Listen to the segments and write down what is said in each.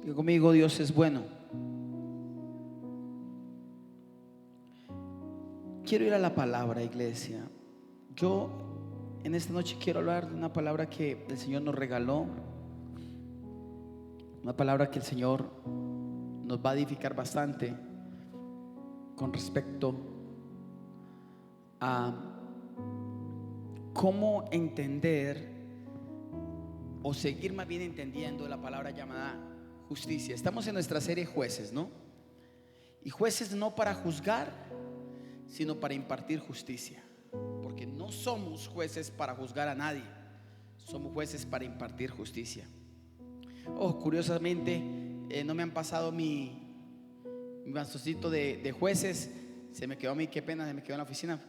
Diga conmigo, Dios es bueno. Quiero ir a la palabra, iglesia. Yo en esta noche quiero hablar de una palabra que el Señor nos regaló, una palabra que el Señor nos va a edificar bastante con respecto a cómo entender o seguir más bien entendiendo la palabra llamada justicia. Estamos en nuestra serie Jueces, ¿no? Y jueces no para juzgar, sino para impartir justicia. Porque no somos jueces para juzgar a nadie, somos jueces para impartir justicia. Curiosamente, no me han pasado mi bastocito de jueces. Se me quedó a mí, qué pena, se me quedó en la oficina.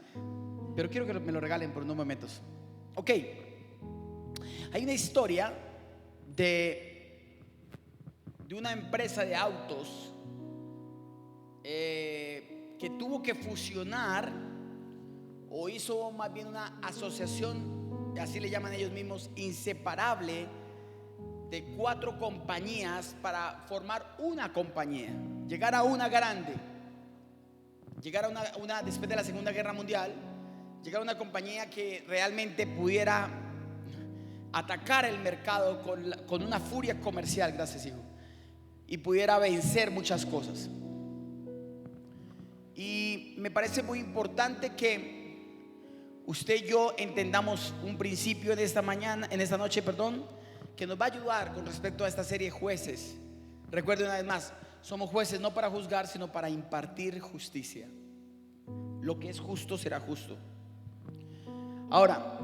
Pero quiero que me lo regalen por unos momentos. Ok, hay una historia de una empresa de autos que tuvo que fusionar, o hizo más bien una asociación, así le llaman ellos mismos, inseparable, de 4 compañías para formar una compañía, llegar a una grande, llegar a una después de la Segunda Guerra Mundial, llegar a una compañía que realmente pudiera atacar el mercado con una furia comercial, gracias hijo, y pudiera vencer muchas cosas. Y me parece muy importante que usted y yo entendamos un principio en esta noche, que nos va a ayudar con respecto a esta serie de jueces. Recuerde una vez más, somos jueces no para juzgar, sino para impartir justicia. Lo que es justo será justo. Ahora,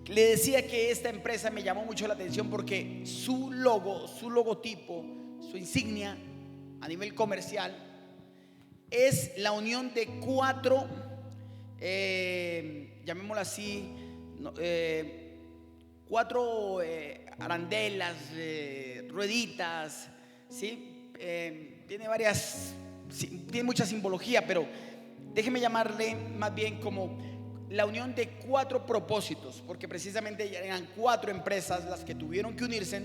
le decía que esta empresa me llamó mucho la atención porque su logo, su logotipo, su insignia a nivel comercial es la unión de 4, llamémoslo así, 4 arandelas, rueditas, ¿sí? Tiene mucha simbología, pero déjeme llamarle más bien como la unión de 4 propósitos, porque precisamente eran 4 empresas las que tuvieron que unirse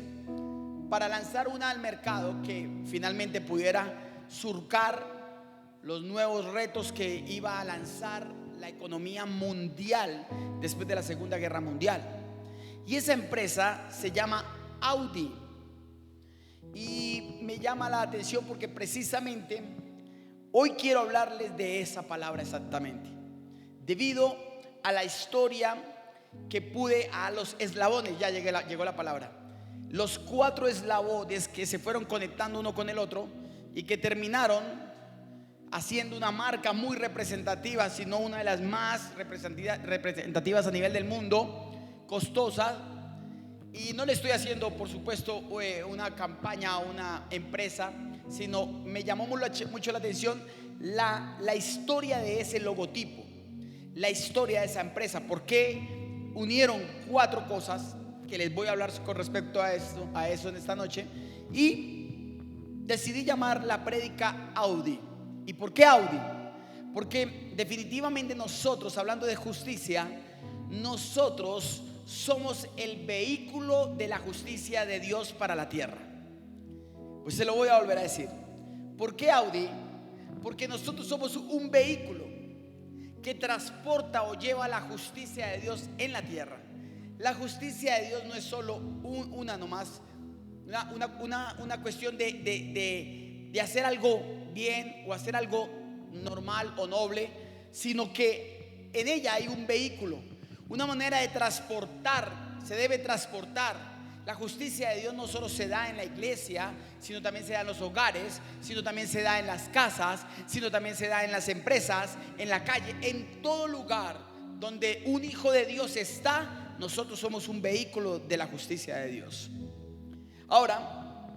para lanzar una al mercado que finalmente pudiera surcar los nuevos retos que iba a lanzar la economía mundial después de la Segunda Guerra Mundial. Y esa empresa se llama Audi. Y me llama la atención porque precisamente hoy quiero hablarles de esa palabra exactamente, debido a la historia que pude, a los eslabones, ya llegó la palabra, los 4 eslabones que se fueron conectando uno con el otro y que terminaron haciendo una marca muy representativa, si no una de las más representativas a nivel del mundo, costosa. Y no le estoy haciendo, por supuesto, una campaña a una empresa, sino me llamó mucho la atención la historia de ese logotipo, la historia de esa empresa. ¿Por qué unieron 4 cosas? Que les voy a hablar con respecto a eso en esta noche. Y decidí llamar la prédica Audi. ¿Y por qué Audi? Porque definitivamente nosotros, hablando de justicia, nosotros somos el vehículo de la justicia de Dios para la tierra. Pues se lo voy a volver a decir. ¿Por qué Audi? Porque nosotros somos un vehículo que transporta o lleva la justicia de Dios en la tierra. La justicia de Dios no es solo una cuestión de hacer algo bien o hacer algo normal o noble, sino que en ella hay un vehículo, una manera de transportar. Se debe transportar. La justicia de Dios no solo se da en la iglesia, sino también se da en los hogares, sino también se da en las casas, sino también se da en las empresas, en la calle, en todo lugar donde un hijo de Dios está. Nosotros somos un vehículo de la justicia de Dios. Ahora,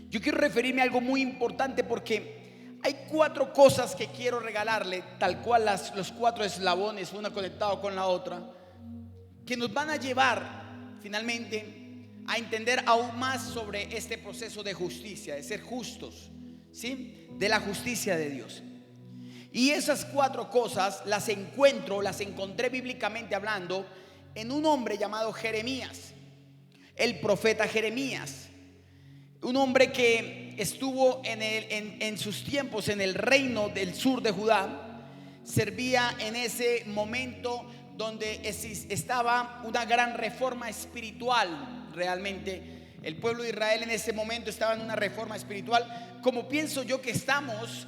yo quiero referirme a algo muy importante porque hay 4 cosas que quiero regalarle, tal cual los 4 eslabones, una conectado con la otra, que nos van a llevar finalmente a entender aún más sobre este proceso de justicia, de ser justos, ¿sí? De la justicia de Dios. Y esas 4 cosas las encontré bíblicamente hablando en un hombre llamado Jeremías, el profeta Jeremías. un hombre que estuvo en sus tiempos en el reino del sur de Judá. Servía en ese momento donde estaba una gran reforma espiritual. Realmente el pueblo de Israel en ese momento estaba en una reforma espiritual, como pienso yo que estamos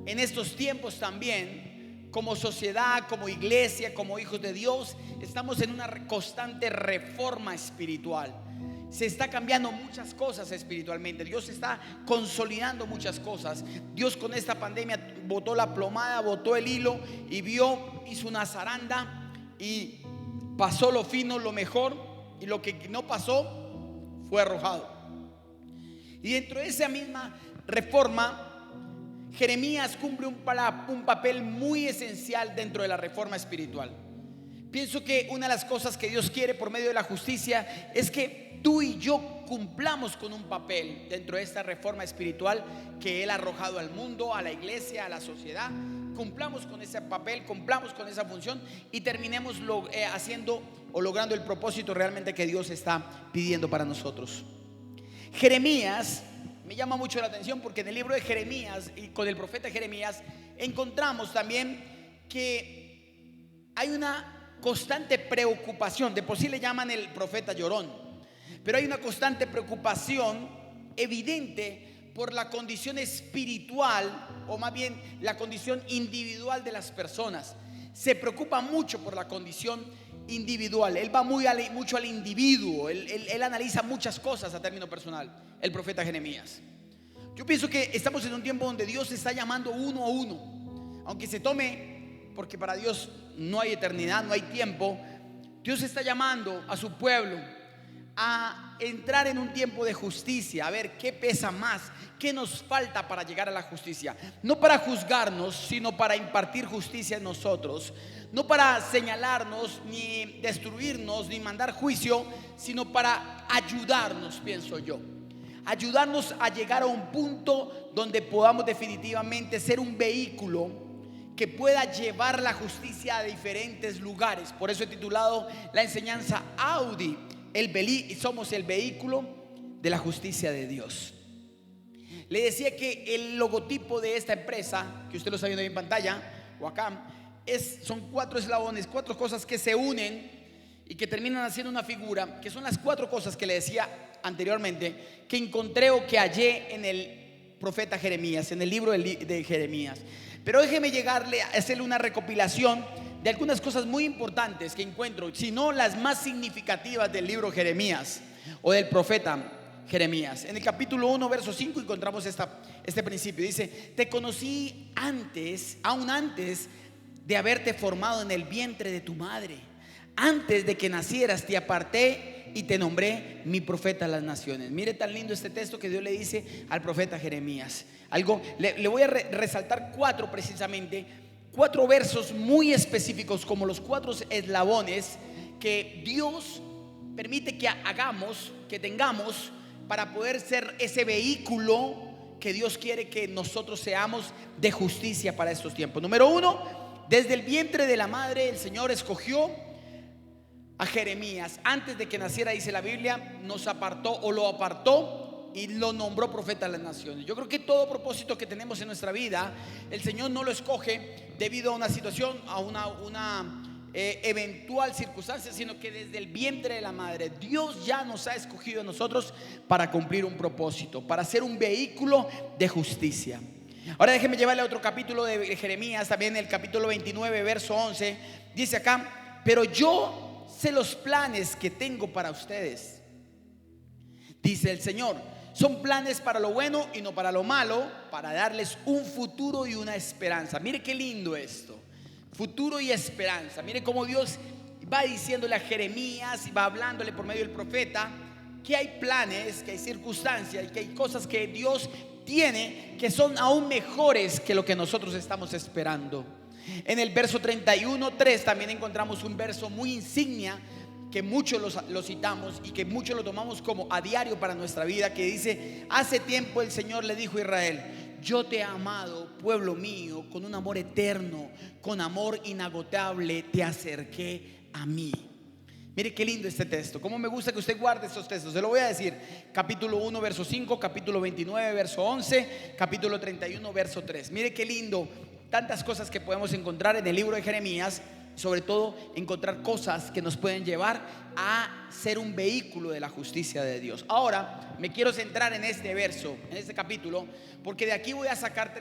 en estos tiempos también, como sociedad, como iglesia, como hijos de Dios. Estamos en una constante reforma espiritual. Se está cambiando muchas cosas espiritualmente. Dios está consolidando muchas cosas. Dios con esta pandemia botó la plomada, botó el hilo y hizo una zaranda y pasó lo fino, lo mejor, y lo que no pasó fue arrojado. Y dentro de esa misma reforma, Jeremías cumple un papel muy esencial dentro de la reforma espiritual. Pienso que una de las cosas que Dios quiere por medio de la justicia es que tú y yo cumplamos con un papel dentro de esta reforma espiritual que Él ha arrojado al mundo, a la iglesia, a la sociedad. Cumplamos con ese papel, cumplamos con esa función y terminemos haciendo o logrando el propósito realmente que Dios está pidiendo para nosotros. Jeremías me llama mucho la atención porque en el libro de Jeremías y con el profeta Jeremías encontramos también que hay una constante preocupación. De por sí le llaman el profeta llorón, pero hay una constante preocupación evidente por la condición espiritual, o más bien la condición individual de las personas. Se preocupa mucho por la condición individual. Él va mucho al individuo. Él analiza muchas cosas a término personal, el profeta Jeremías. Yo pienso que estamos en un tiempo donde Dios está llamando uno a uno, aunque se tome, porque para Dios no hay eternidad, no hay tiempo. Dios está llamando a su pueblo a entrar en un tiempo de justicia, a ver qué pesa más, qué nos falta para llegar a la justicia. No para juzgarnos, sino para impartir justicia en nosotros. No para señalarnos, ni destruirnos, ni mandar juicio, sino para ayudarnos, pienso yo. Ayudarnos a llegar a un punto donde podamos definitivamente ser un vehículo que pueda llevar la justicia a diferentes lugares. Por eso he titulado la enseñanza Audi, somos el vehículo de la justicia de Dios. Le decía que el logotipo de esta empresa, que usted lo está viendo ahí en pantalla o acá, son 4 eslabones, 4 cosas que se unen y que terminan haciendo una figura, que son las 4 cosas que le decía anteriormente, que encontré o que hallé en el profeta Jeremías, en el libro de Jeremías. Pero déjeme hacerle una recopilación de algunas cosas muy importantes que encuentro, si no las más significativas del libro Jeremías o del profeta Jeremías. En el capítulo 1, verso 5 encontramos este principio. Dice: te conocí aún antes de haberte formado en el vientre de tu madre. Antes de que nacieras te aparté y te nombré mi profeta a las naciones. Mire tan lindo este texto que Dios le dice al profeta Jeremías. Le voy a resaltar 4 precisamente, 4 versos muy específicos, como los 4 eslabones que Dios permite que tengamos para poder ser ese vehículo que Dios quiere que nosotros seamos de justicia para estos tiempos. Número 1, desde el vientre de la madre el Señor escogió a Jeremías. Antes de que naciera, dice la Biblia, lo apartó y lo nombró profeta a las naciones. Yo creo que todo propósito que tenemos en nuestra vida, el Señor no lo escoge debido a una situación, a una eventual circunstancia, sino que desde el vientre de la madre Dios ya nos ha escogido a nosotros para cumplir un propósito, para ser un vehículo de justicia. Ahora déjeme llevarle a otro capítulo de Jeremías, también el capítulo 29, verso 11. Dice acá: pero yo sé los planes que tengo para ustedes, dice el Señor. Son planes para lo bueno y no para lo malo, para darles un futuro y una esperanza. Mire qué lindo esto, futuro y esperanza. Mire cómo Dios va diciéndole a Jeremías y va hablándole por medio del profeta que hay planes, que hay circunstancias y que hay cosas que Dios tiene que son aún mejores que lo que nosotros estamos esperando. En el verso 31:3 también encontramos un verso muy insignia que muchos lo citamos y que muchos lo tomamos como a diario para nuestra vida, que dice: hace tiempo el Señor le dijo a Israel: yo te he amado, pueblo mío, con un amor eterno, con amor inagotable te acerqué a mí. Mire qué lindo este texto. Cómo me gusta que usted guarde estos textos. Se lo voy a decir. Capítulo 1, verso 5, capítulo 29, verso 11, capítulo 31, verso 3. Mire qué lindo. Tantas cosas que podemos encontrar en el libro de Jeremías. Sobre todo encontrar cosas que nos pueden llevar a ser un vehículo de la justicia de Dios. Ahora me quiero centrar en este verso, en este capítulo, porque de aquí voy a sacar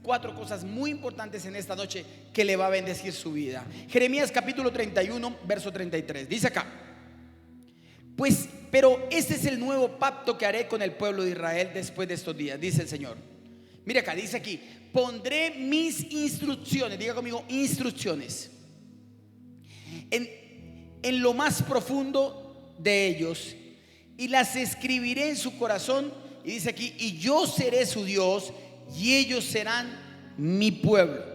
4 cosas muy importantes en esta noche que le va a bendecir su vida. Jeremías capítulo 31, verso 33. Dice acá: pero este es el nuevo pacto que haré con el pueblo de Israel después de estos días, dice el Señor. Mire acá, dice aquí: pondré mis instrucciones, diga conmigo, instrucciones, en lo más profundo de ellos, y las escribiré en su corazón. Y dice aquí: y yo seré su Dios y ellos serán mi pueblo.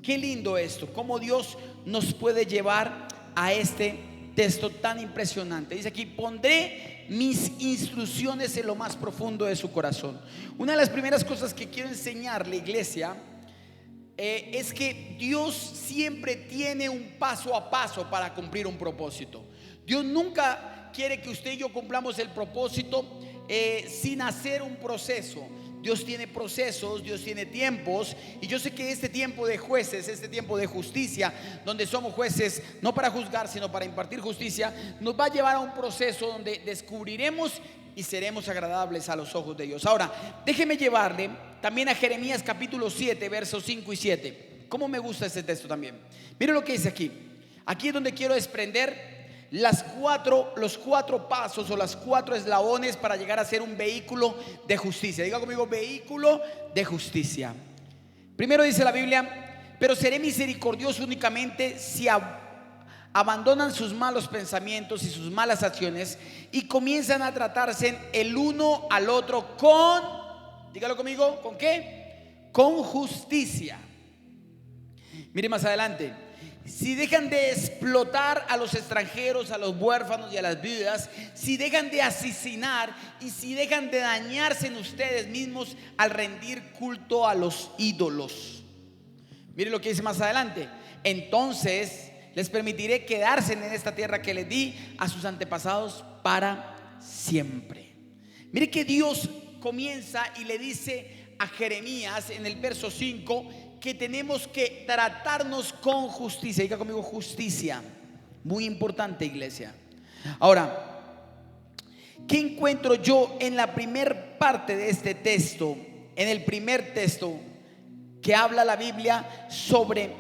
Qué lindo esto, cómo Dios nos puede llevar a este texto tan impresionante. Dice aquí: pondré mis instrucciones en lo más profundo de su corazón. Una de las primeras cosas que quiero enseñarle, iglesia, es que Dios siempre tiene un paso a paso para cumplir un propósito. Dios nunca quiere que usted y yo cumplamos el propósito sin hacer un proceso. Dios tiene procesos, Dios tiene tiempos. Y yo sé que este tiempo de jueces, este tiempo de justicia, donde somos jueces no para juzgar sino para impartir justicia, nos va a llevar a un proceso donde descubriremos y seremos agradables a los ojos de Dios. Ahora, déjeme llevarle también a Jeremías capítulo 7, versos 5 y 7. ¿Cómo me gusta este texto también? Mire lo que dice aquí. Aquí es donde quiero desprender los 4 pasos o las 4 eslabones para llegar a ser un vehículo de justicia. Diga conmigo: vehículo de justicia. Primero dice la Biblia: pero seré misericordioso únicamente si abandonan sus malos pensamientos y sus malas acciones y comienzan a tratarse el uno al otro con, dígalo conmigo, ¿con qué? Con justicia. Mire más adelante: si dejan de explotar a los extranjeros, a los huérfanos y a las viudas, si dejan de asesinar y si dejan de dañarse en ustedes mismos al rendir culto a los ídolos. Mire lo que dice más adelante: entonces les permitiré quedarse en esta tierra que les di a sus antepasados para siempre. Mire que Dios comienza y le dice a Jeremías en el verso 5 que tenemos que tratarnos con justicia. Diga conmigo: justicia. Muy importante, iglesia. Ahora, ¿qué encuentro yo en la primer parte de este texto? En el primer texto que habla la Biblia sobre,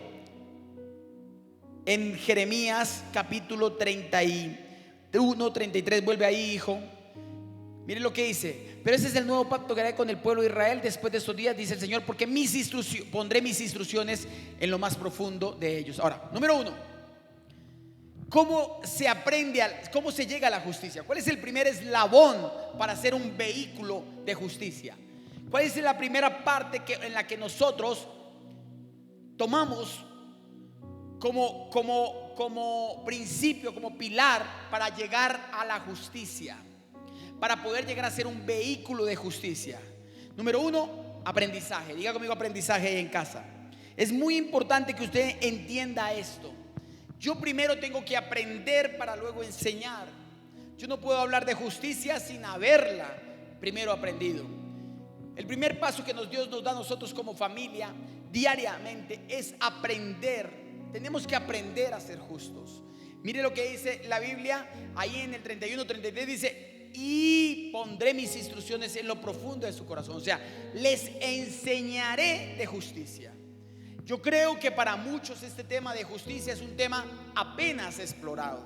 en Jeremías capítulo 31, 33, vuelve ahí, hijo. Mire lo que dice: pero ese es el nuevo pacto que haré con el pueblo de Israel después de estos días, dice el Señor, porque pondré mis instrucciones en lo más profundo de ellos. Ahora, número 1, ¿cómo se aprende, cómo se llega a la justicia? ¿Cuál es el primer eslabón para ser un vehículo de justicia? ¿Cuál es la primera parte en la que nosotros tomamos como principio, como pilar para llegar a la justicia, para poder llegar a ser un vehículo de justicia? Número 1, aprendizaje. Diga conmigo: aprendizaje ahí en casa. Es muy importante que usted entienda esto. Yo primero tengo que aprender para luego enseñar. Yo no puedo hablar de justicia sin haberla primero aprendido. El primer paso que Dios nos da a nosotros como familia diariamente es aprender. Tenemos que aprender a ser justos. Mire lo que dice la Biblia ahí en el 31, 33, dice: y pondré mis instrucciones en lo profundo de su corazón. O sea, les enseñaré de justicia. Yo creo que para muchos este tema de justicia es un tema apenas explorado,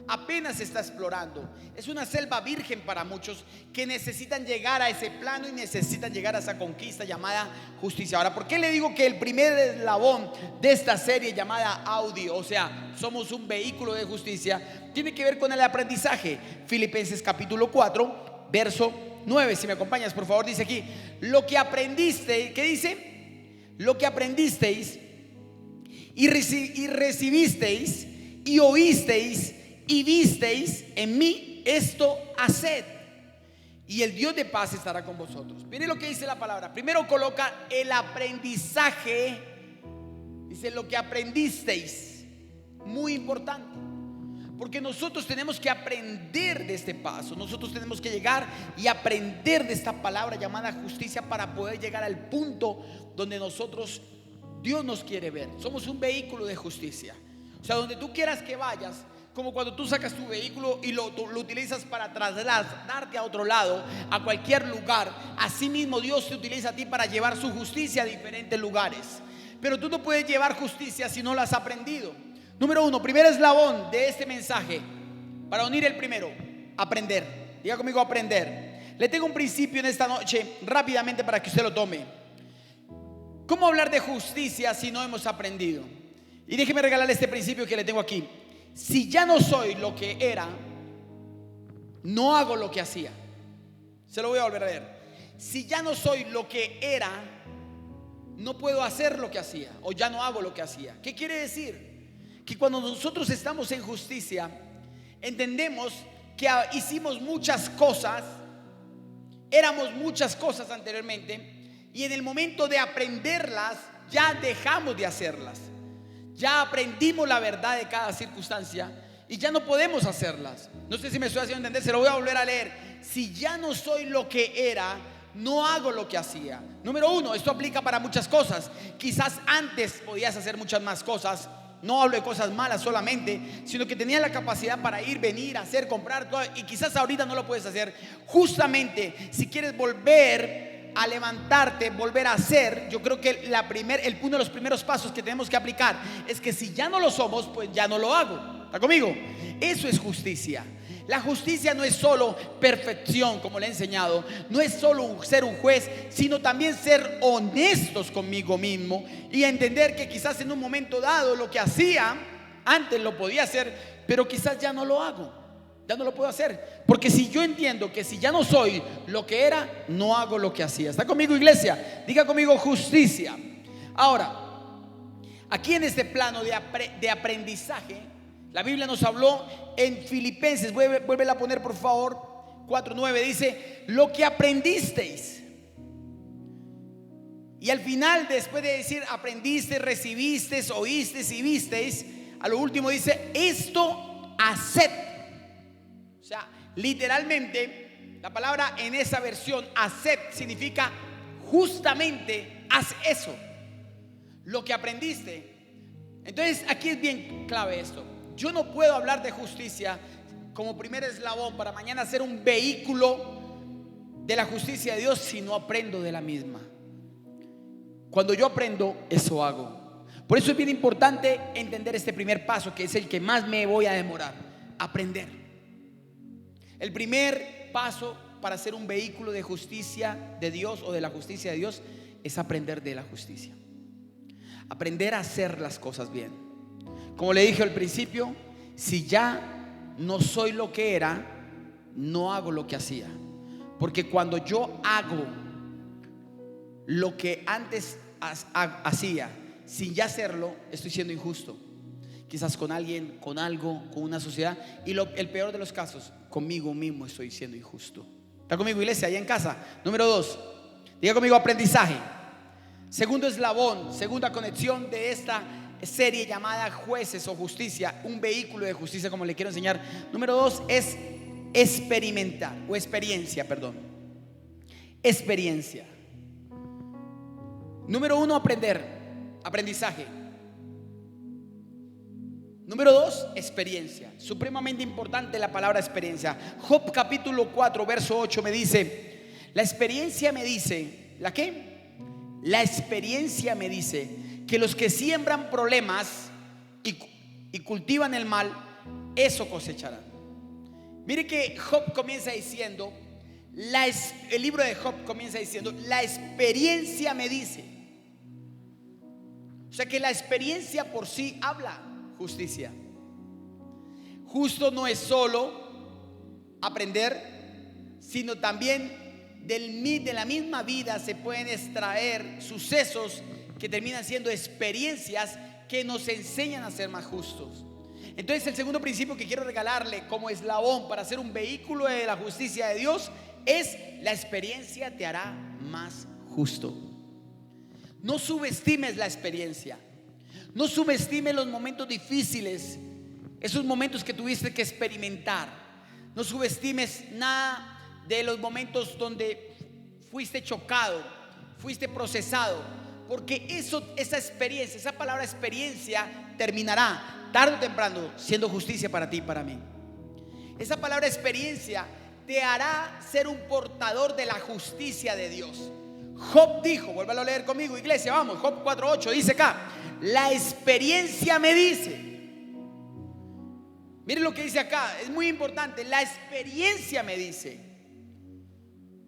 apenas se está explorando. Es una selva virgen para muchos que necesitan llegar a ese plano y necesitan llegar a esa conquista llamada justicia. Ahora, ¿por qué le digo que el primer eslabón de esta serie llamada audio, o sea, somos un vehículo de justicia, tiene que ver con el aprendizaje? Filipenses capítulo 4, verso 9, si me acompañas por favor, dice aquí: lo que aprendiste, ¿qué dice? Lo que aprendisteis y recibisteis y oísteis y visteis en mí, esto haced, y el Dios de paz estará con vosotros. Mire lo que dice la palabra. Primero coloca el aprendizaje. Dice: lo que aprendisteis. Muy importante, Porque nosotros tenemos que aprender de este paso. Nosotros tenemos que llegar y aprender de esta palabra llamada justicia para poder llegar al punto donde Dios nos quiere ver. Somos un vehículo de justicia. O sea, donde tú quieras que vayas, como cuando tú sacas tu vehículo y lo utilizas para trasladarte a otro lado, a cualquier lugar. Así mismo Dios te utiliza a ti para llevar su justicia a diferentes lugares. Pero tú no puedes llevar justicia si no la has aprendido. Número uno, primer eslabón de este mensaje, para unir el primero, aprender. Diga conmigo, aprender. Le tengo un principio en esta noche rápidamente para que usted lo tome. ¿Cómo hablar de justicia si no hemos aprendido? Y déjeme regalarle este principio que le tengo aquí. Si ya no soy lo que era, no hago lo que hacía. Se lo voy a volver a leer. Si ya no soy lo que era, no puedo hacer lo que hacía, o ya no hago lo que hacía. ¿Qué quiere decir? Que cuando nosotros estamos en justicia, entendemos que hicimos muchas cosas, éramos muchas cosas anteriormente, y en el momento de aprenderlas, ya dejamos de hacerlas. Ya aprendimos la verdad de cada circunstancia y ya no podemos hacerlas. No sé si me estoy haciendo entender, se lo voy a volver a leer. Si ya no soy lo que era, no hago lo que hacía. Número uno, esto aplica para muchas cosas. Quizás antes podías hacer muchas más cosas. No hablo de cosas malas solamente, sino que tenías la capacidad para ir, venir, hacer, comprar todo, y quizás ahorita no lo puedes hacer. Justamente si quieres volver a levantarte, volver a hacer, yo creo que uno de los primeros pasos que tenemos que aplicar es que si ya no lo somos, pues ya no lo hago. ¿Está conmigo? Eso es justicia. La justicia no es solo perfección, como le he enseñado. No es solo ser un juez, sino también ser honestos conmigo mismo y entender que quizás en un momento dado lo que hacía antes lo podía hacer, pero quizás ya no lo hago, ya no lo puedo hacer. Porque si yo entiendo que si ya no soy lo que era, no hago lo que hacía. ¿Está conmigo, iglesia? Diga conmigo, justicia. Ahora, aquí en este plano de aprendizaje, la Biblia nos habló en Filipenses, vuélvela a poner por favor, 4:9, dice: lo que aprendisteis. Y al final, después de decir aprendiste, recibiste, oísteis y visteis, a lo último dice: esto haced. O sea, literalmente la palabra en esa versión haced significa justamente haz eso, lo que aprendiste. Entonces aquí es bien clave esto. Yo no puedo hablar de justicia como primer eslabón para mañana ser un vehículo de la justicia de Dios si no aprendo de la misma. Cuando yo aprendo, eso hago. Por eso es bien importante entender este primer paso, que es el que más me voy a demorar: aprender. El primer paso para ser un vehículo de justicia de Dios o de la justicia de Dios es aprender de la justicia. Aprender a hacer las cosas bien. Como le dije al principio, si ya no soy lo que era, no hago lo que hacía. Porque cuando yo hago lo que antes hacía sin ya hacerlo, estoy siendo injusto. Quizás con alguien, con algo, con una sociedad. Y el peor de los casos, conmigo mismo estoy siendo injusto. ¿Está conmigo, iglesia? Allá en casa. Número 2, diga conmigo, aprendizaje. Segundo eslabón, segunda conexión de esta serie llamada Jueces o Justicia, un vehículo de justicia, como le quiero enseñar. Número 2 es experimentar, o experiencia, perdón. Experiencia. Número 1, aprendizaje. Número 2, experiencia. Supremamente importante la palabra experiencia. Job capítulo 4 verso 8 me dice: la experiencia me dice, ¿la qué? La experiencia me dice que los que siembran problemas y cultivan el mal, eso cosecharán. Mire que Job comienza diciendo, el libro de Job comienza diciendo: la experiencia me dice. O sea que la experiencia por sí habla justicia. Justo no es solo aprender, sino también de la misma vida se pueden extraer sucesos que terminan siendo experiencias que nos enseñan a ser más justos. Entonces el segundo principio que quiero regalarle como eslabón para ser un vehículo de la justicia de Dios es: la experiencia te hará más justo. No subestimes la experiencia. No subestimes los momentos difíciles. esos momentos que tuviste que experimentar. No subestimes nada de los momentos donde fuiste chocado, fuiste procesado, porque esa experiencia, esa palabra experiencia terminará tarde o temprano siendo justicia para ti y para mí. Esa palabra experiencia te hará ser un portador de la justicia de Dios. Job dijo, vuélvalo a leer conmigo, iglesia, vamos, Job 4:8 dice acá: la experiencia me dice. Miren lo que dice acá, es muy importante. La experiencia me dice.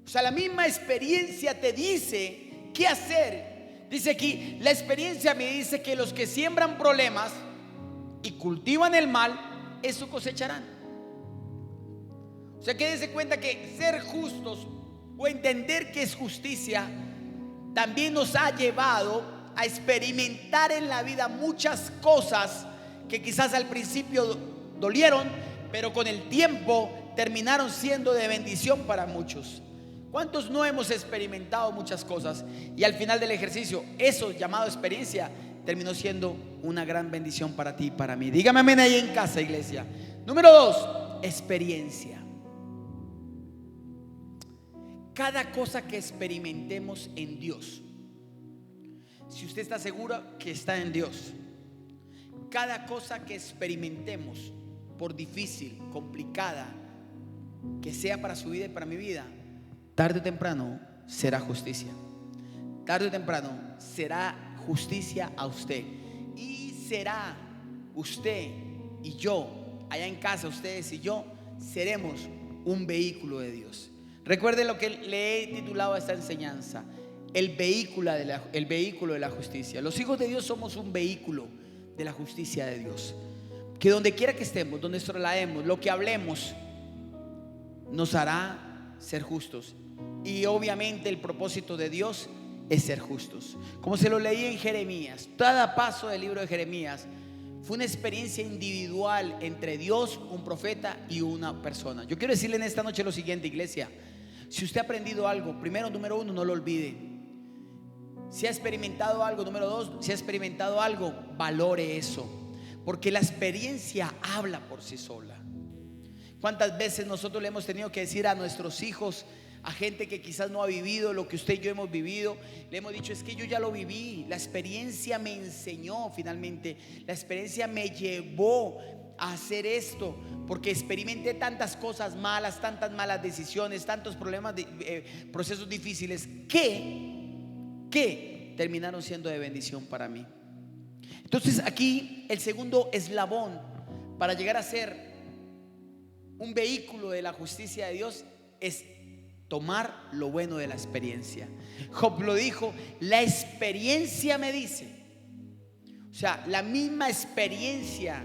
O sea, la misma experiencia te dice qué hacer. Dice aquí, la experiencia me dice que los que siembran problemas y cultivan el mal, eso cosecharán. O sea, que dése cuenta que ser justos o entender que es justicia también nos ha llevado a experimentar en la vida muchas cosas que quizás al principio dolieron, pero con el tiempo terminaron siendo de bendición para muchos. ¿Cuántos no hemos experimentado muchas cosas y al final del ejercicio eso llamado experiencia terminó siendo una gran bendición para ti y para mí? Dígame amén ahí en casa, iglesia. Número 2, experiencia. Cada cosa que experimentemos en Dios, si usted está seguro que está en Dios, cada cosa que experimentemos, por difícil, complicada que sea para su vida y para mi vida, tarde o temprano será justicia. Tarde o temprano será justicia a usted. Y será usted y yo, allá en casa, ustedes y yo, seremos un vehículo de Dios. Recuerden lo que le he titulado a esta enseñanza: el vehículo de la justicia. Los hijos de Dios somos un vehículo de la justicia de Dios. Que donde quiera que estemos, donde nos traslademos, lo que hablemos nos hará ser justos. Y obviamente el propósito de Dios es ser justos. Como se lo leí en Jeremías, cada paso del libro de Jeremías fue una experiencia individual entre Dios, un profeta y una persona. Yo quiero decirle en esta noche lo siguiente, iglesia: si usted ha aprendido algo, primero, número 1, no lo olvide. Si ha experimentado algo, número 2, si ha experimentado algo, valore eso, porque la experiencia habla por sí sola. ¿Cuántas veces nosotros le hemos tenido que decir a nuestros hijos, a gente que quizás no ha vivido lo que usted y yo hemos vivido, le hemos dicho: es que yo ya lo viví, la experiencia me enseñó finalmente, la experiencia me llevó a hacer esto, porque experimenté tantas cosas malas, tantas malas decisiones, tantos problemas, procesos difíciles que terminaron siendo de bendición para mí. Entonces aquí el segundo eslabón para llegar a ser un vehículo de la justicia de Dios es tomar lo bueno de la experiencia. Job lo dijo: la experiencia me dice. O sea, la misma experiencia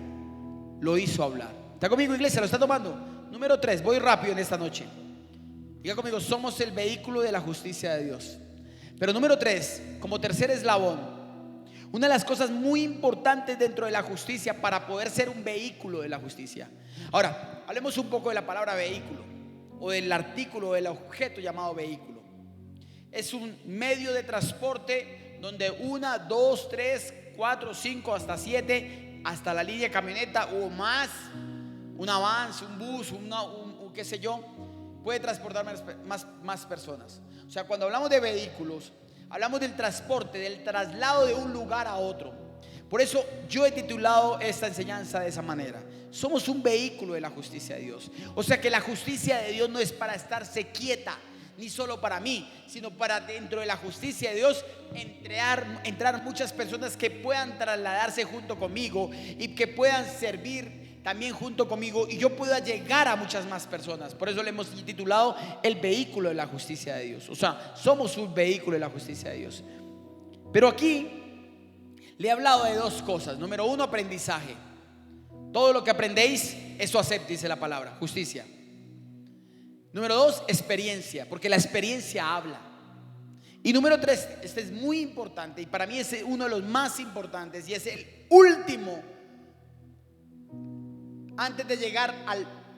lo hizo hablar. ¿Está conmigo, iglesia? ¿Lo está tomando? Número 3, voy rápido en esta noche. Diga conmigo: somos el vehículo de la justicia de Dios. Pero número 3, como tercer eslabón, una de las cosas muy importantes dentro de la justicia para poder ser un vehículo de la justicia. Ahora, hablemos un poco de la palabra vehículo, o del artículo, del objeto llamado vehículo. Es un medio de transporte donde 1, 2, 3, 4, 5, hasta 7, hasta la línea camioneta o más, un avance, un bus, un qué sé yo, puede transportar más personas. O sea, cuando hablamos de vehículos, hablamos del transporte, del traslado de un lugar a otro. Por eso yo he titulado esta enseñanza de esa manera: somos un vehículo de la justicia de Dios. O sea que la justicia de Dios no es para estarse quieta, ni solo para mí, sino para dentro de la justicia de Dios entrar muchas personas que puedan trasladarse junto conmigo y que puedan servir también junto conmigo, y yo pueda llegar a muchas más personas. Por eso le hemos titulado el vehículo de la justicia de Dios. O sea, somos un vehículo de la justicia de Dios. Pero aquí le he hablado de dos cosas. Número 1, aprendizaje. Todo lo que aprendéis, eso acepte, dice la palabra, justicia. Número 2, experiencia, porque la experiencia habla. Y número 3, este es muy importante y para mí es uno de los más importantes, y es el último, antes de llegar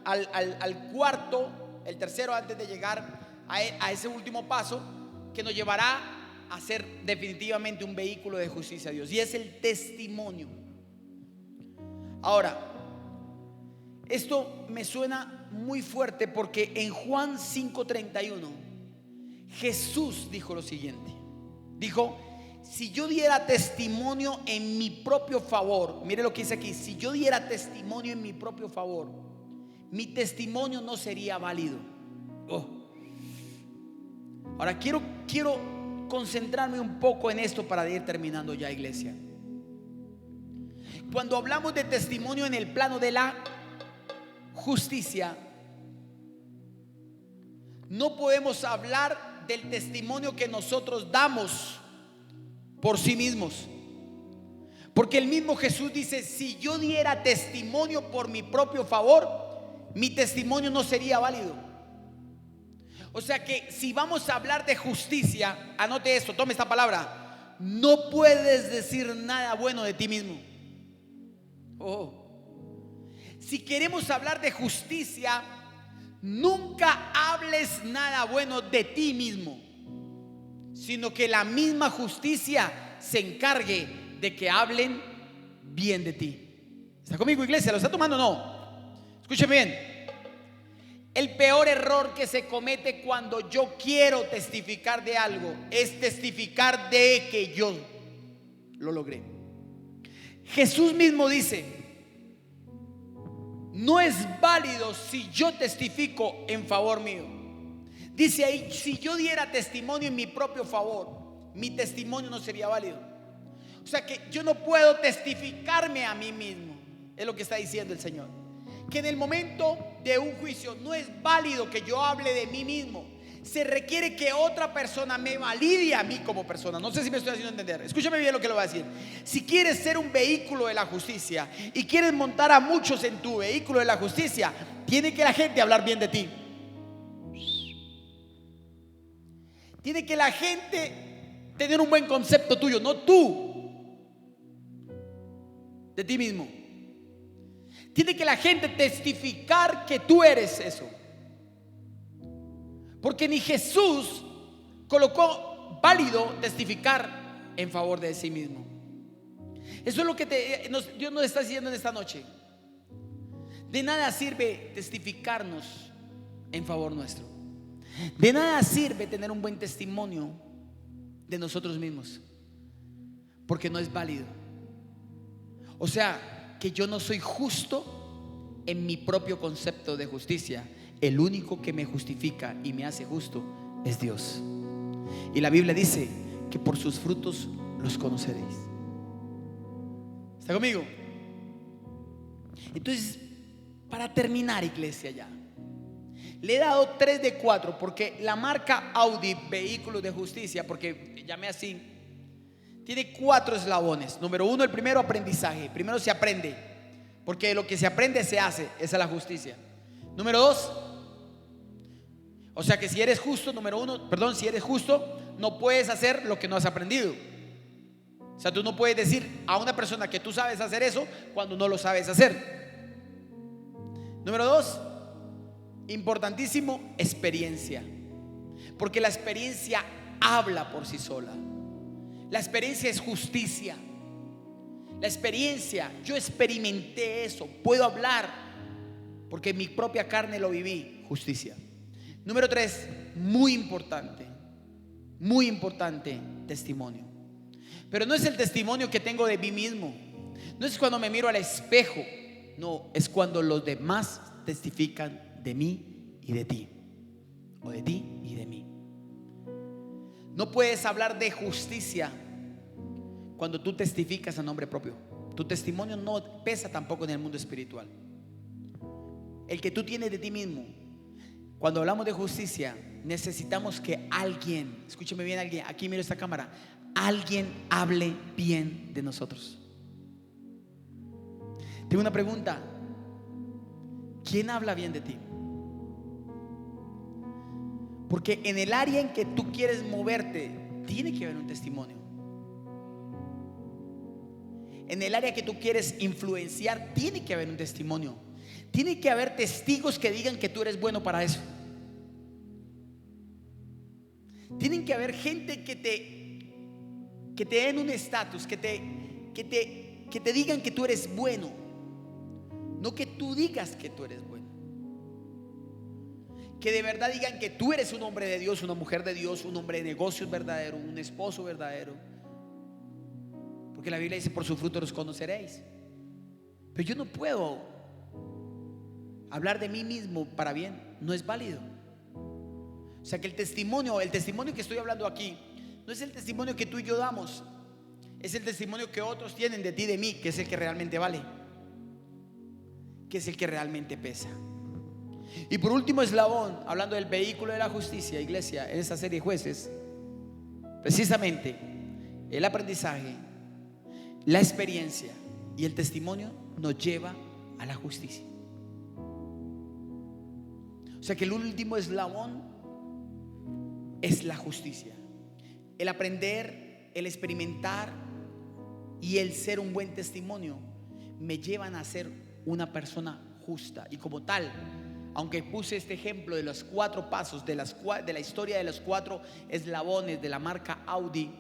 al cuarto, el tercero, antes de llegar a ese último paso que nos llevará a ser definitivamente un vehículo de justicia a Dios, y es el testimonio. Ahora, Esto me suena muy fuerte porque en Juan 5:31 Jesús dijo lo siguiente. Dijo: si yo diera testimonio en mi propio favor, mire lo que dice aquí, si yo diera testimonio en mi propio favor, mi testimonio no sería válido. Ahora quiero concentrarme un poco en esto para ir terminando ya, iglesia. Cuando hablamos de testimonio en el plano de la justicia, no podemos hablar del testimonio que nosotros damos por sí mismos, porque el mismo Jesús dice: si yo diera testimonio por mi propio favor, mi testimonio no sería válido. O sea que si vamos a hablar de justicia, anote esto, tome esta palabra: no puedes decir nada bueno de ti mismo. Si queremos hablar de justicia, nunca hables nada bueno de ti mismo, sino que la misma justicia se encargue de que hablen bien de ti. ¿Está conmigo, iglesia? ¿Lo está tomando o no? Escúcheme bien. El peor error que se comete cuando yo quiero testificar de algo es testificar de que yo lo logré. Jesús mismo dice: no es válido si yo testifico en favor mío. Dice ahí: si yo diera testimonio en mi propio favor, mi testimonio no sería válido. O sea que yo no puedo testificarme a mí mismo. Es lo que está diciendo el Señor. Que en el momento de un juicio no es válido que yo hable de mí mismo. Se requiere que otra persona me valide a mí como persona. No sé si me estoy haciendo entender. Escúchame bien lo que le voy a decir. Si quieres ser un vehículo de la justicia y quieres montar a muchos en tu vehículo de la justicia, tiene que la gente hablar bien de ti. Tiene que la gente tener un buen concepto tuyo, no tú de ti mismo. Tiene que la gente testificar que tú eres eso. Porque ni Jesús colocó válido testificar en favor de sí mismo. Eso es lo que Dios nos está diciendo en esta noche. De nada sirve testificarnos en favor nuestro. De nada sirve tener un buen testimonio de nosotros mismos, porque no es válido. O sea, que yo no soy justo en mi propio concepto de justicia. El único que me justifica y me hace justo es Dios. Y la Biblia dice que por sus frutos los conoceréis. ¿Está conmigo? Entonces, para terminar, iglesia, ya le he dado 3 de 4, porque la marca Audi Vehículos de Justicia, porque llamé así, tiene 4 eslabones. Número 1, el primero, aprendizaje. Primero se aprende, porque lo que se aprende se hace. Esa es la justicia. Número 2, o sea que si eres justo, si eres justo, no puedes hacer lo que no has aprendido. O sea, tú no puedes decir a una persona que tú sabes hacer eso cuando no lo sabes hacer. Número 2, importantísimo, experiencia. Porque la experiencia habla por sí sola. La experiencia es justicia. La experiencia, yo experimenté eso, puedo hablar porque en mi propia carne lo viví, justicia. Número 3, muy importante, testimonio. Pero no es el testimonio que tengo de mí mismo. No es cuando me miro al espejo. No, es cuando los demás testifican de mí y de ti, o de ti y de mí. No puedes hablar de justicia cuando tú testificas a nombre propio. Tu testimonio no pesa tampoco en el mundo espiritual. El que tú tienes de ti mismo. Cuando hablamos de justicia, necesitamos que alguien, escúcheme bien, alguien, aquí miro esta cámara, alguien hable bien de nosotros. Tengo una pregunta: ¿quién habla bien de ti? Porque en el área en que tú quieres moverte, tiene que haber un testimonio. En el área que tú quieres influenciar, tiene que haber un testimonio. Tiene que haber testigos que digan que tú eres bueno para eso. Tienen que haber gente que te den un estatus, que te digan que tú eres bueno. No que tú digas que tú eres bueno. Que de verdad digan que tú eres un hombre de Dios, una mujer de Dios, un hombre de negocios verdadero, un esposo verdadero. Porque la Biblia dice: por su fruto los conoceréis. Pero yo no puedo hablar de mí mismo para bien, no es válido. O sea que el testimonio que estoy hablando aquí no es el testimonio que tú y yo damos, es el testimonio que otros tienen de ti, de mí, que es el que realmente vale, que es el que realmente pesa. Y por último eslabón, hablando del vehículo de la justicia, iglesia, en esta serie de jueces, precisamente el aprendizaje, la experiencia y el testimonio nos lleva a la justicia. O sea que el último eslabón es la justicia. El aprender, el experimentar y el ser un buen testimonio me llevan a ser una persona justa. Y como tal, aunque puse este ejemplo de los 4 pasos de la historia de los 4 eslabones de la marca Audi,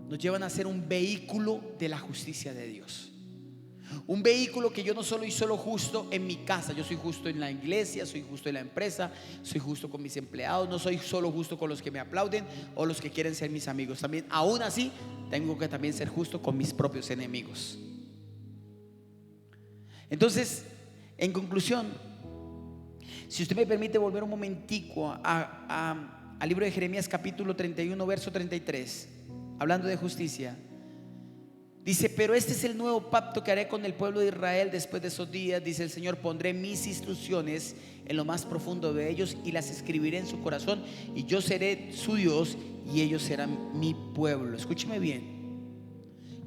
nos llevan a ser un vehículo de la justicia de Dios. Un vehículo que yo no soy solo justo en mi casa, yo soy justo en la iglesia, soy justo en la empresa, soy justo con mis empleados, no soy solo justo con los que me aplauden o los que quieren ser mis amigos. También, aún así, tengo que también ser justo con mis propios enemigos. Entonces, en conclusión, si usted me permite volver un momentico al libro de Jeremías capítulo 31 verso 33, hablando de justicia, dice: pero este es el nuevo pacto que haré con el pueblo de Israel después de esos días, dice el Señor, pondré mis instrucciones en lo más profundo de ellos y las escribiré en su corazón, y yo seré su Dios y ellos serán mi pueblo. Escúcheme bien,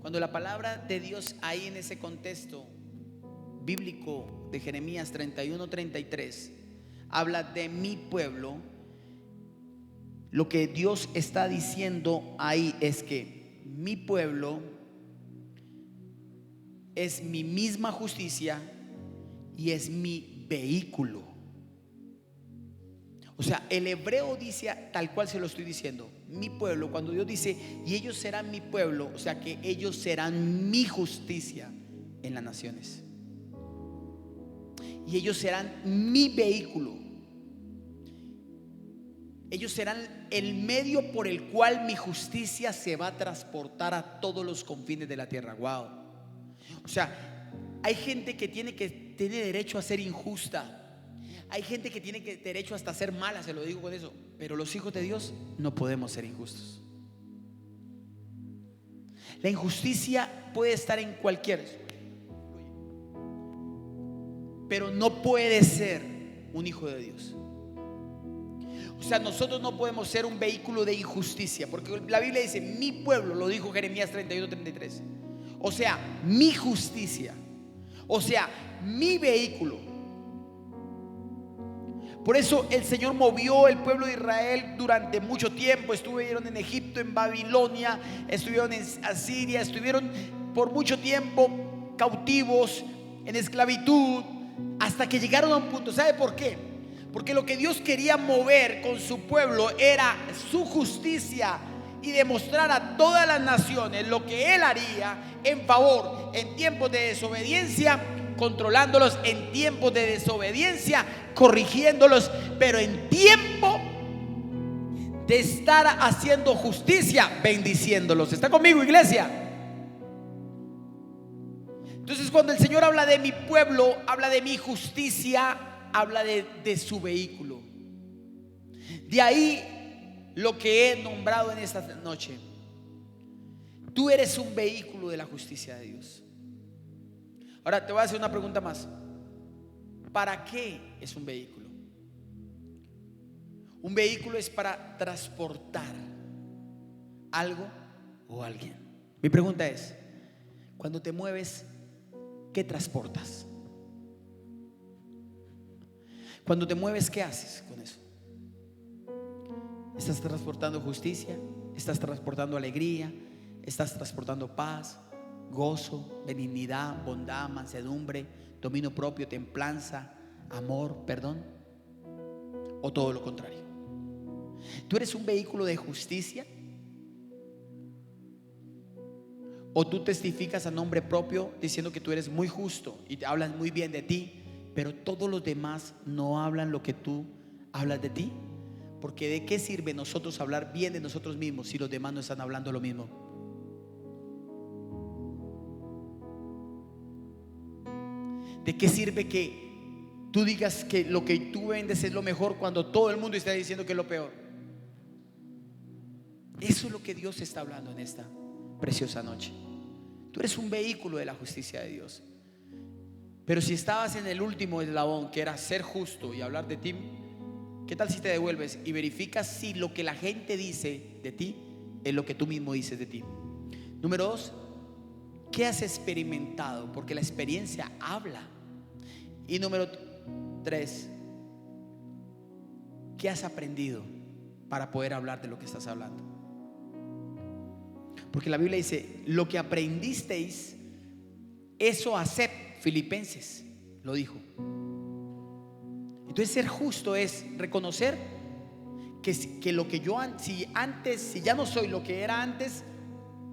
cuando la palabra de Dios ahí en ese contexto bíblico de Jeremías 31-33 habla de mi pueblo, lo que Dios está diciendo ahí es que mi pueblo es mi misma justicia y es mi vehículo. O sea, el hebreo dice tal cual se lo estoy diciendo, mi pueblo. Cuando Dios dice y ellos serán mi pueblo, o sea que ellos serán mi justicia en las naciones, y ellos serán mi vehículo. Ellos serán el medio por el cual mi justicia se va a transportar a todos los confines de la tierra. Wow. O sea, hay gente que tiene derecho a ser injusta. Hay gente que tiene derecho hasta a ser mala, se lo digo con eso. Pero los hijos de Dios no podemos ser injustos. La injusticia puede estar en cualquier, pero no puede ser un hijo de Dios. O sea, nosotros no podemos ser un vehículo de injusticia, porque la Biblia dice mi pueblo, lo dijo Jeremías 31-33. O sea, mi justicia, o sea, mi vehículo. Por eso el Señor movió el pueblo de Israel durante mucho tiempo. Estuvieron en Egipto, en Babilonia, estuvieron en Asiria, estuvieron por mucho tiempo cautivos, en esclavitud, hasta que llegaron a un punto. ¿Sabe por qué? Porque lo que Dios quería mover con su pueblo era su justicia y demostrar a todas las naciones lo que Él haría en favor en tiempos de desobediencia, controlándolos; en tiempos de desobediencia, corrigiéndolos; pero en tiempo de estar haciendo justicia, bendiciéndolos. ¿Está conmigo, iglesia? Entonces, cuando el Señor habla de mi pueblo, habla de mi justicia, habla de su vehículo. De ahí lo que he nombrado en esta noche: tú eres un vehículo de la justicia de Dios. Ahora te voy a hacer una pregunta más. ¿Para qué es un vehículo? Un vehículo es para transportar algo o alguien. Mi pregunta es: cuando te mueves, ¿qué transportas? Cuando te mueves, ¿qué haces con eso? ¿Estás transportando justicia? ¿Estás transportando alegría? ¿Estás transportando paz, gozo, benignidad, bondad, mansedumbre, dominio propio, templanza, amor, perdón? ¿O todo lo contrario? ¿Tú eres un vehículo de justicia? O tú testificas a nombre propio diciendo que tú eres muy justo y te hablan muy bien de ti, pero todos los demás no hablan lo que tú hablas de ti. Porque ¿de qué sirve nosotros hablar bien de nosotros mismos si los demás no están hablando lo mismo? ¿De qué sirve que tú digas que lo que tú vendes es lo mejor cuando todo el mundo está diciendo que es lo peor? Eso es lo que Dios está hablando en esta preciosa noche. Tú eres un vehículo de la justicia de Dios. Pero si estabas en el último eslabón, que era ser justo y hablar de ti, ¿qué tal si te devuelves y verificas si lo que la gente dice de ti es lo que tú mismo dices de ti? Número 2, ¿qué has experimentado? Porque la experiencia habla. Y número 3, ¿qué has aprendido para poder hablar de lo que estás hablando? Porque la Biblia dice: lo que aprendisteis, eso haced. Filipenses lo dijo. Entonces ser justo es reconocer que lo que yo si ya no soy lo que era antes,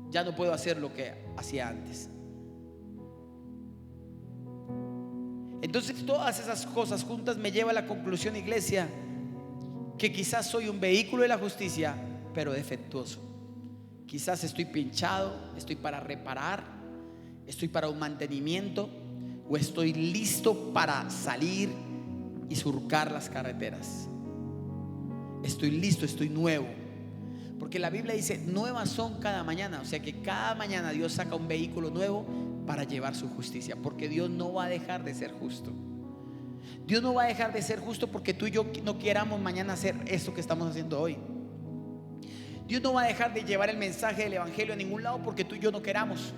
ya no puedo hacer lo que hacía antes. Entonces todas esas cosas juntas me llevan a la conclusión, iglesia, que quizás soy un vehículo de la justicia, pero defectuoso. Quizás estoy pinchado, estoy para reparar, estoy para un mantenimiento, o estoy listo para salir y surcar las carreteras. Estoy listo, estoy nuevo. Porque la Biblia dice: nuevas son cada mañana. O sea que cada mañana Dios saca un vehículo nuevo para llevar su justicia. Porque Dios no va a dejar de ser justo. Dios no va a dejar de ser justo porque tú y yo no queramos mañana hacer esto que estamos haciendo hoy. Dios no va a dejar de llevar el mensaje del evangelio a ningún lado porque tú y yo no queramos.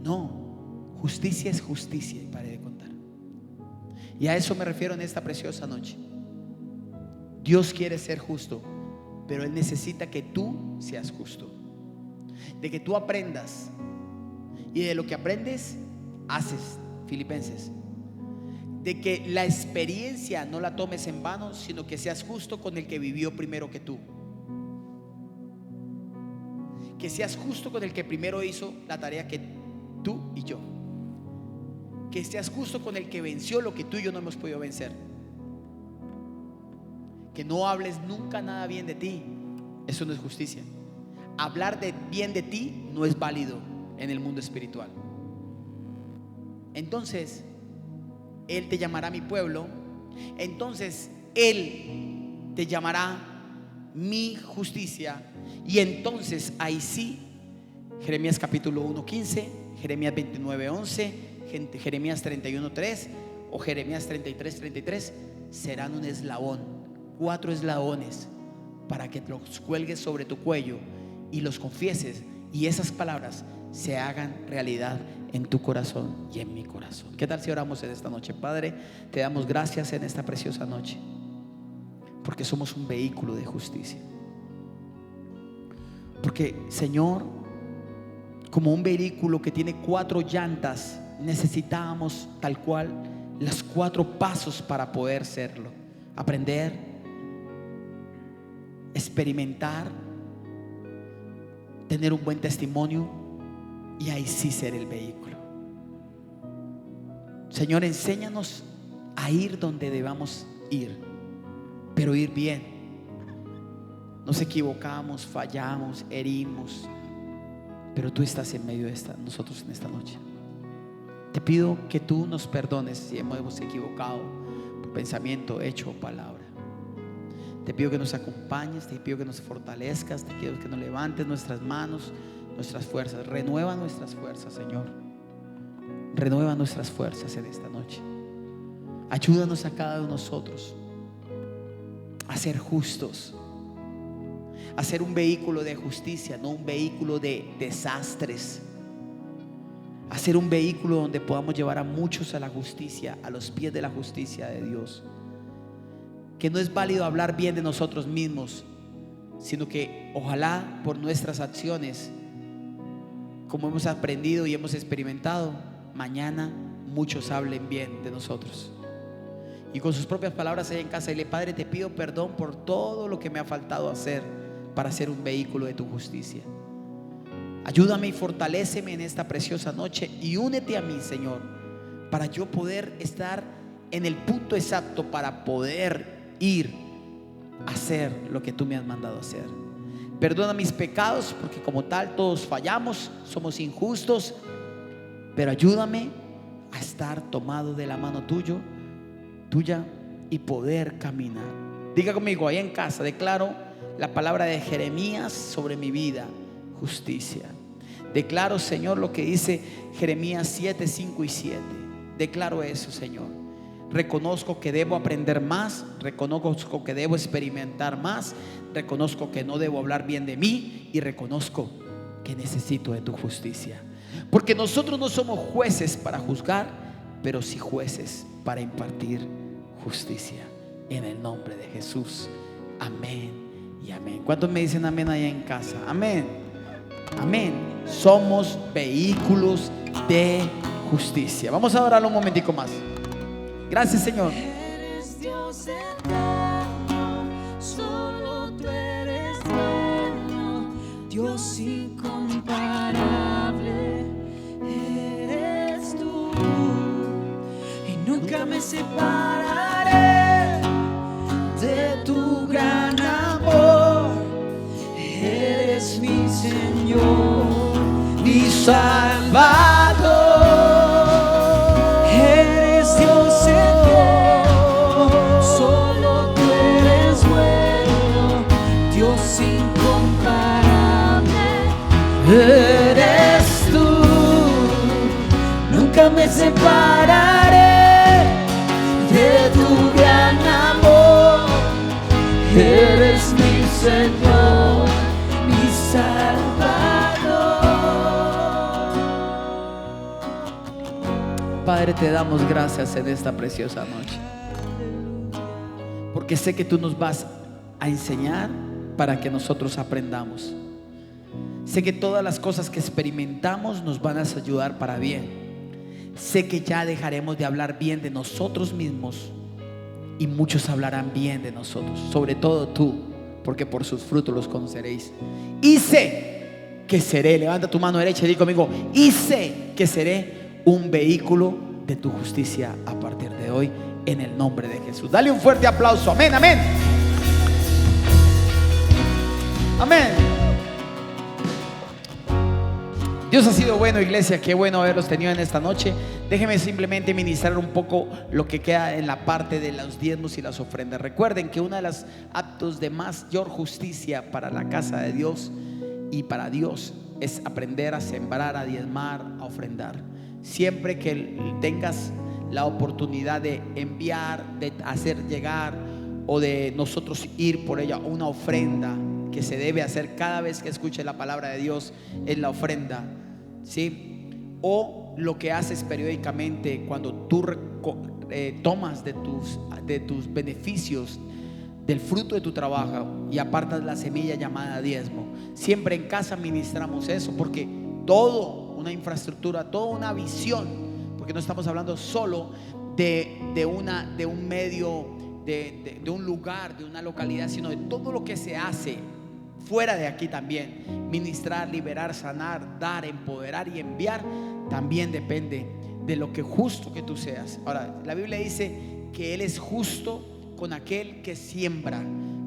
No, justicia es justicia, y paré de contar. Y a eso me refiero en esta preciosa noche. Dios quiere ser justo, pero Él necesita que tú seas justo, de que tú aprendas, y de lo que aprendes haces. Filipenses, de que la experiencia no la tomes en vano, sino que seas justo con el que vivió primero que tú. Que seas justo con el que primero hizo la tarea que tú y yo. Que seas justo con el que venció lo que tú y yo no hemos podido vencer. Que no hables nunca nada bien de ti. Eso no es justicia. Hablar bien de ti no es válido en el mundo espiritual. Entonces Él te llamará mi pueblo. Entonces Él te llamará mi justicia. Y entonces ahí sí, Jeremías capítulo 1:15, Jeremías 29:11, Jeremías 31:3 o Jeremías 33:33 serán un eslabón, 4 eslabones, para que los cuelgues sobre tu cuello y los confieses, y esas palabras se hagan realidad en tu corazón y en mi corazón. ¿Qué tal si oramos en esta noche? Padre, te damos gracias en esta preciosa noche, porque somos un vehículo de justicia. Porque, Señor, como un vehículo que tiene 4 llantas, necesitábamos tal cual los 4 pasos para poder serlo: aprender, experimentar, tener un buen testimonio, y ahí sí ser el vehículo. Señor, enséñanos a ir donde debamos ir, pero ir bien. Nos equivocamos, fallamos, herimos, pero tú estás en medio de nosotros en esta noche. Te pido que tú nos perdones si hemos equivocado por pensamiento, hecho o palabra. Te pido que nos acompañes, te pido que nos fortalezcas, te pido que nos levantes nuestras manos, nuestras fuerzas. Renueva nuestras fuerzas, Señor. Renueva nuestras fuerzas en esta noche. Ayúdanos a cada uno de nosotros a ser justos, a ser un vehículo de justicia, no un vehículo de desastres. A ser un vehículo donde podamos llevar a muchos a la justicia, a los pies de la justicia de Dios. Que no es válido hablar bien de nosotros mismos, sino que ojalá por nuestras acciones, como hemos aprendido y hemos experimentado, mañana muchos hablen bien de nosotros. Y con sus propias palabras allá en casa, dile: Padre, te pido perdón por todo lo que me ha faltado hacer para ser un vehículo de tu justicia. Ayúdame y fortaléceme en esta preciosa noche y únete a mí, Señor, para yo poder estar en el punto exacto para poder ir a hacer lo que tú me has mandado hacer. Perdona mis pecados, porque como tal todos fallamos, somos injustos, pero ayúdame a estar tomado de la mano tuya y poder caminar. Diga conmigo ahí en casa, declaro la palabra de Jeremías sobre mi vida: justicia. Declaro, Señor, lo que dice Jeremías 7, 5 y 7. Declaro eso, Señor. Reconozco que debo aprender más, reconozco que debo experimentar más, reconozco que no debo hablar bien de mí y reconozco que necesito de tu justicia. Porque nosotros no somos jueces para juzgar, pero sí jueces para impartir justicia. En el nombre de Jesús. Amén y amén. ¿Cuántos me dicen amén allá en casa? Amén. Amén. Somos vehículos de justicia. Vamos a orarlo un momentico más. Gracias, Señor. Eres Dios eterno, solo tú eres bueno, Dios incomparable, eres tú, y nunca me separaré de tu gran amor. Eres mi Señor, mi Salvador. Eres Dios eterno, solo tú eres bueno, Dios incomparable. Eres tú, nunca me separaré de tu gran amor. Eres mi Señor, mi Salvador. Padre, te damos gracias en esta preciosa noche, porque sé que tú nos vas a enseñar para que nosotros aprendamos. Sé que todas las cosas que experimentamos nos van a ayudar para bien. Sé que ya dejaremos de hablar bien de nosotros mismos y muchos hablarán bien de nosotros, sobre todo tú, porque por sus frutos los conoceréis. Y sé que seré, levanta tu mano derecha y di conmigo, y sé que seré un vehículo de tu justicia a partir de hoy, en el nombre de Jesús. Dale un fuerte aplauso. Amén, amén. Amén. Dios ha sido bueno, iglesia. Qué bueno haberlos tenido en esta noche. Déjenme simplemente ministrar un poco lo que queda en la parte de los diezmos y las ofrendas. Recuerden que uno de los actos de mayor justicia para la casa de Dios y para Dios es aprender a sembrar, a diezmar, a ofrendar. Siempre que tengas la oportunidad de enviar, de hacer llegar o de nosotros ir por ella una ofrenda que se debe hacer cada vez que escuche la palabra de Dios, es la ofrenda, ¿sí? O lo que haces periódicamente cuando tú tomas de tus beneficios, del fruto de tu trabajo y apartas la semilla llamada diezmo. Siempre en casa ministramos eso, porque todo una infraestructura, toda una visión, porque no estamos hablando solo de un medio, de un lugar, de una localidad, sino de todo lo que se hace fuera de aquí también. Ministrar, liberar, sanar, dar, empoderar y enviar también depende de lo que justo que tú seas. Ahora, la Biblia dice que Él es justo con aquel que siembra,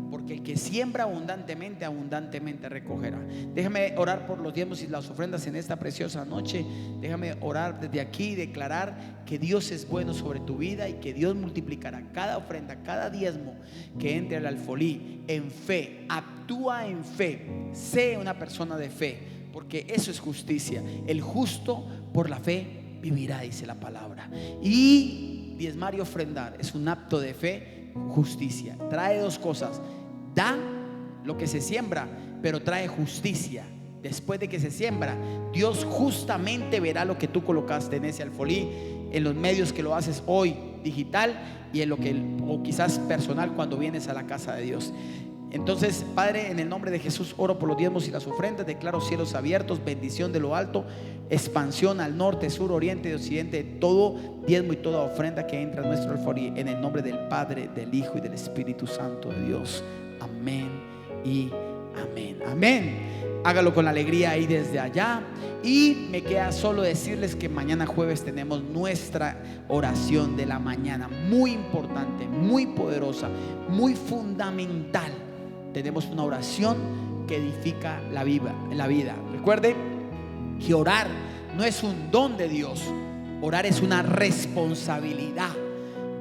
porque el que siembra abundantemente, abundantemente recogerá. Déjame orar por los diezmos y las ofrendas en esta preciosa noche. Déjame orar desde aquí y declarar que Dios es bueno sobre tu vida y que Dios multiplicará cada ofrenda, cada diezmo que entre al alfolí en fe. Actúa en fe, sé una persona de fe, porque eso es justicia. El justo por la fe vivirá, dice la palabra. Y diezmar y ofrendar es un acto de fe, justicia. Trae dos cosas: da lo que se siembra, pero trae justicia. Después de que se siembra, Dios justamente verá lo que tú colocaste en ese alfolí, en los medios que lo haces hoy digital y en lo que, o quizás personal, cuando vienes a la casa de Dios. Entonces, Padre, en el nombre de Jesús oro por los diezmos y las ofrendas. Declaro cielos abiertos, bendición de lo alto, expansión al norte, sur, oriente y occidente, todo diezmo y toda ofrenda que entra en nuestro alfolí, en el nombre del Padre, del Hijo y del Espíritu Santo de Dios. Amén y amén, amén. Hágalo con alegría ahí desde allá. Y me queda solo decirles que mañana jueves tenemos nuestra oración de la mañana, muy importante, muy poderosa, muy fundamental. Tenemos una oración que edifica la vida. Recuerde que orar no es un don de Dios, orar es una responsabilidad.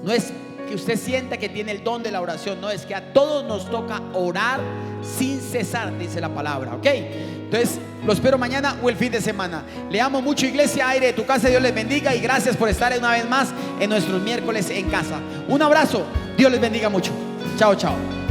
No es que usted sienta que tiene el don de la oración, no, es que a todos nos toca orar sin cesar, dice la palabra, ¿ok? Entonces, lo espero mañana o el fin de semana. Le amo mucho, iglesia Aire de tu Casa. Dios les bendiga y gracias por estar una vez más en nuestros miércoles en casa. Un abrazo, Dios les bendiga mucho. Chao, chao.